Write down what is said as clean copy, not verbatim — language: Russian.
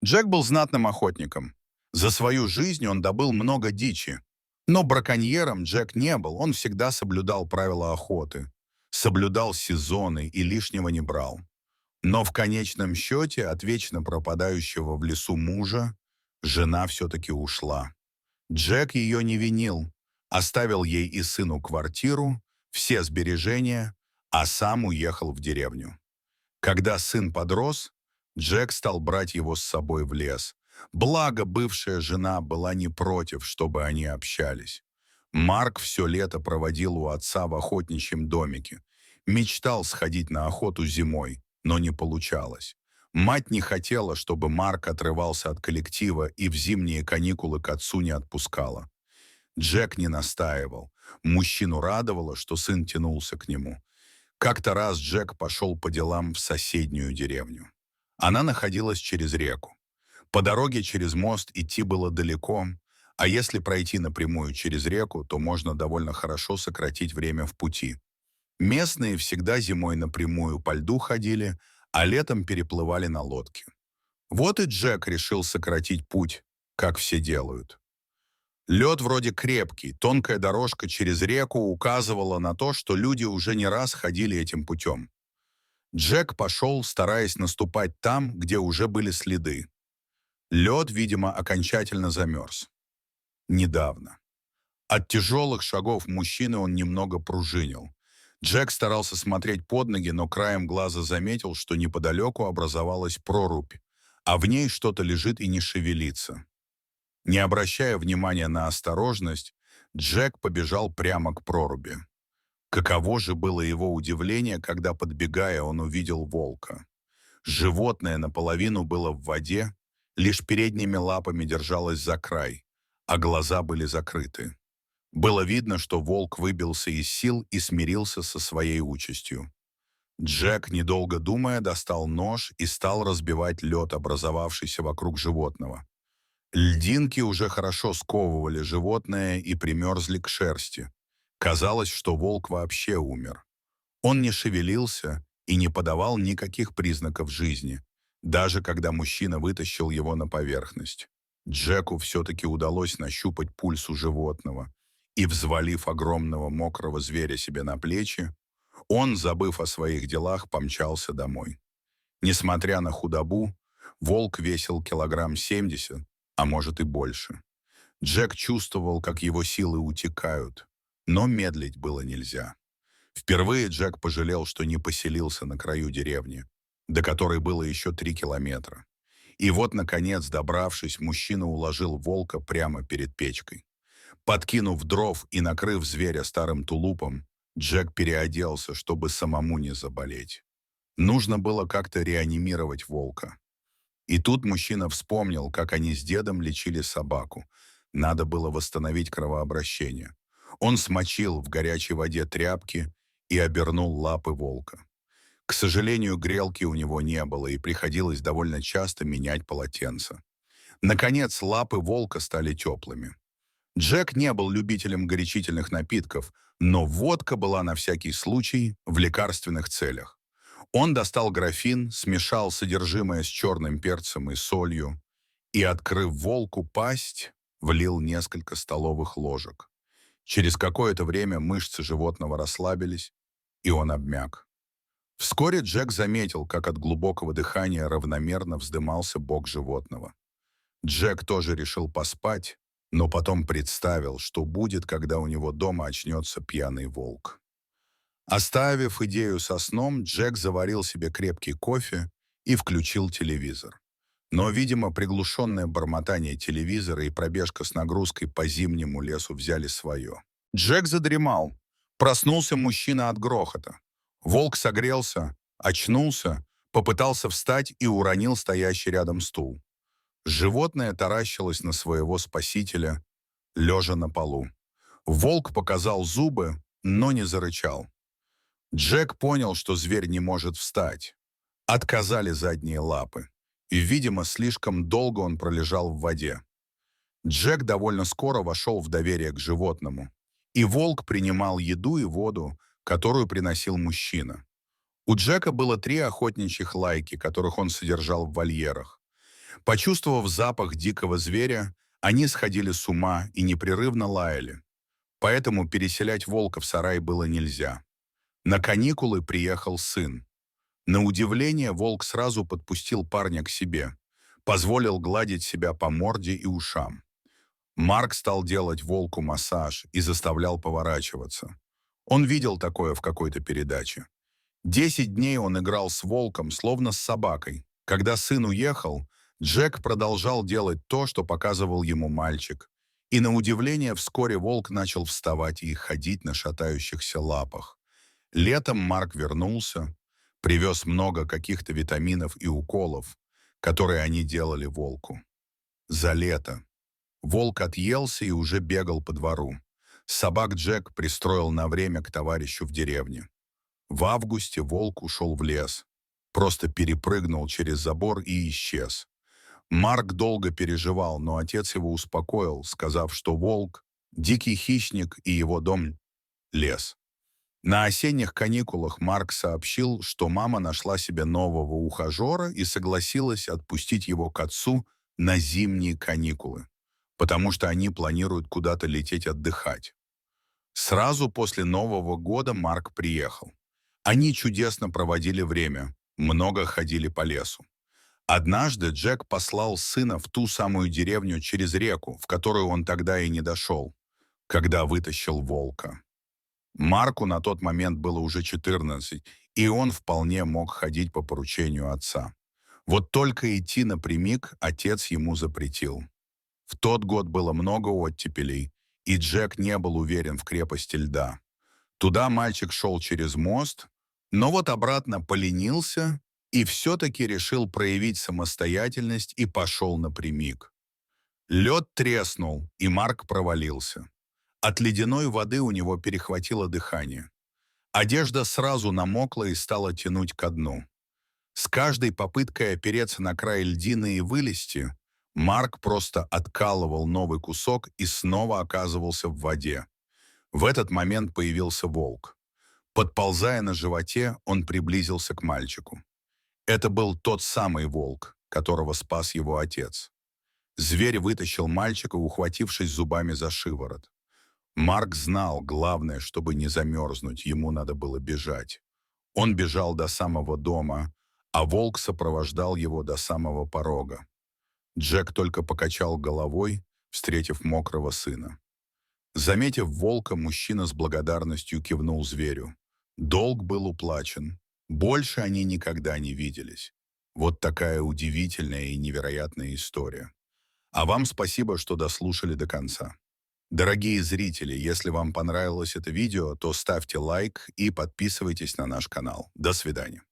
Джек был знатным охотником. За свою жизнь он добыл много дичи. Но браконьером Джек не был, он всегда соблюдал правила охоты, соблюдал сезоны и лишнего не брал. Но в конечном счете от вечно пропадающего в лесу мужа жена все-таки ушла. Джек ее не винил, оставил ей и сыну квартиру, все сбережения, а сам уехал в деревню. Когда сын подрос, Джек стал брать его с собой в лес. Благо, бывшая жена была не против, чтобы они общались. Марк все лето проводил у отца в охотничьем домике. Мечтал сходить на охоту зимой, но не получалось. Мать не хотела, чтобы Марк отрывался от коллектива и в зимние каникулы к отцу не отпускала. Джек не настаивал. Мужчину радовало, что сын тянулся к нему. Как-то раз Джек пошел по делам в соседнюю деревню. Она находилась через реку. По дороге через мост идти было далеко, а если пройти напрямую через реку, то можно довольно хорошо сократить время в пути. Местные всегда зимой напрямую по льду ходили, а летом переплывали на лодке. Вот и Джек решил сократить путь, как все делают. Лед вроде крепкий, тонкая дорожка через реку указывала на то, что люди уже не раз ходили этим путем. Джек пошел, стараясь наступать там, где уже были следы. Лед, видимо, окончательно замерз. Недавно. От тяжелых шагов мужчины он немного пружинил. Джек старался смотреть под ноги, но краем глаза заметил, что неподалеку образовалась прорубь, а в ней что-то лежит и не шевелится. Не обращая внимания на осторожность, Джек побежал прямо к проруби. Каково же было его удивление, когда, подбегая, он увидел волка. Животное наполовину было в воде, лишь передними лапами держалось за край, а глаза были закрыты. Было видно, что волк выбился из сил и смирился со своей участью. Джек, недолго думая, достал нож и стал разбивать лед, образовавшийся вокруг животного. Льдинки уже хорошо сковывали животное и примерзли к шерсти. Казалось, что волк вообще умер. Он не шевелился и не подавал никаких признаков жизни, даже когда мужчина вытащил его на поверхность. Джеку все-таки удалось нащупать пульс у животного, и, взвалив огромного мокрого зверя себе на плечи, он, забыв о своих делах, помчался домой. Несмотря на худобу, волк весил килограмм 70, а может и больше. Джек чувствовал, как его силы утекают, но медлить было нельзя. Впервые Джек пожалел, что не поселился на краю деревни, до которой было еще 3 километра. И вот, наконец, добравшись, мужчина уложил волка прямо перед печкой. Подкинув дров и накрыв зверя старым тулупом, Джек переоделся, чтобы самому не заболеть. Нужно было как-то реанимировать волка. И тут мужчина вспомнил, как они с дедом лечили собаку. Надо было восстановить кровообращение. Он смочил в горячей воде тряпки и обернул лапы волка. К сожалению, грелки у него не было, и приходилось довольно часто менять полотенце. Наконец, лапы волка стали теплыми. Джек не был любителем горячительных напитков, но водка была на всякий случай в лекарственных целях. Он достал графин, смешал содержимое с черным перцем и солью и, открыв волку пасть, влил несколько столовых ложек. Через какое-то время мышцы животного расслабились, и он обмяк. Вскоре Джек заметил, как от глубокого дыхания равномерно вздымался бок животного. Джек тоже решил поспать, но потом представил, что будет, когда у него дома очнется пьяный волк. Оставив идею со сном, Джек заварил себе крепкий кофе и включил телевизор. Но, видимо, приглушенное бормотание телевизора и пробежка с нагрузкой по зимнему лесу взяли свое. Джек задремал. Проснулся мужчина от грохота. Волк согрелся, очнулся, попытался встать и уронил стоящий рядом стул. Животное таращилось на своего спасителя, лежа на полу. Волк показал зубы, но не зарычал. Джек понял, что зверь не может встать. Отказали задние лапы. И, видимо, слишком долго он пролежал в воде. Джек довольно скоро вошел в доверие к животному. И волк принимал еду и воду, которую приносил мужчина. У Джека было 3 охотничьих лайки, которых он содержал в вольерах. Почувствовав запах дикого зверя, они сходили с ума и непрерывно лаяли. Поэтому переселять волка в сарай было нельзя. На каникулы приехал сын. На удивление, волк сразу подпустил парня к себе, позволил гладить себя по морде и ушам. Марк стал делать волку массаж и заставлял поворачиваться. Он видел такое в какой-то передаче. 10 дней он играл с волком, словно с собакой. Когда сын уехал, Джек продолжал делать то, что показывал ему мальчик. И на удивление вскоре волк начал вставать и ходить на шатающихся лапах. Летом Марк вернулся, привез много каких-то витаминов и уколов, которые они делали волку. За лето. Волк отъелся и уже бегал по двору. Собак Джек пристроил на время к товарищу в деревне. В августе волк ушел в лес, просто перепрыгнул через забор и исчез. Марк долго переживал, но отец его успокоил, сказав, что волк — дикий хищник и его дом — лес. На осенних каникулах Марк сообщил, что мама нашла себе нового ухажера и согласилась отпустить его к отцу на зимние каникулы, потому что они планируют куда-то лететь отдыхать. Сразу после Нового года Марк приехал. Они чудесно проводили время, много ходили по лесу. Однажды Джек послал сына в ту самую деревню через реку, в которую он тогда и не дошел, когда вытащил волка. Марку на тот момент было уже 14, и он вполне мог ходить по поручению отца. Вот только идти напрямик отец ему запретил. В тот год было много оттепелей, и Джек не был уверен в крепости льда. Туда мальчик шел через мост, но вот обратно поленился и все-таки решил проявить самостоятельность и пошел напрямик. Лед треснул, и Марк провалился. От ледяной воды у него перехватило дыхание. Одежда сразу намокла и стала тянуть ко дну. С каждой попыткой опереться на край льдины и вылезти, Марк просто откалывал новый кусок и снова оказывался в воде. В этот момент появился волк. Подползая на животе, он приблизился к мальчику. Это был тот самый волк, которого спас его отец. Зверь вытащил мальчика, ухватившись зубами за шиворот. Марк знал, главное, чтобы не замерзнуть, ему надо было бежать. Он бежал до самого дома, а волк сопровождал его до самого порога. Джек только покачал головой, встретив мокрого сына. Заметив волка, мужчина с благодарностью кивнул зверю. Долг был уплачен. Больше они никогда не виделись. Вот такая удивительная и невероятная история. А вам спасибо, что дослушали до конца. Дорогие зрители, если вам понравилось это видео, то ставьте лайк и подписывайтесь на наш канал. До свидания.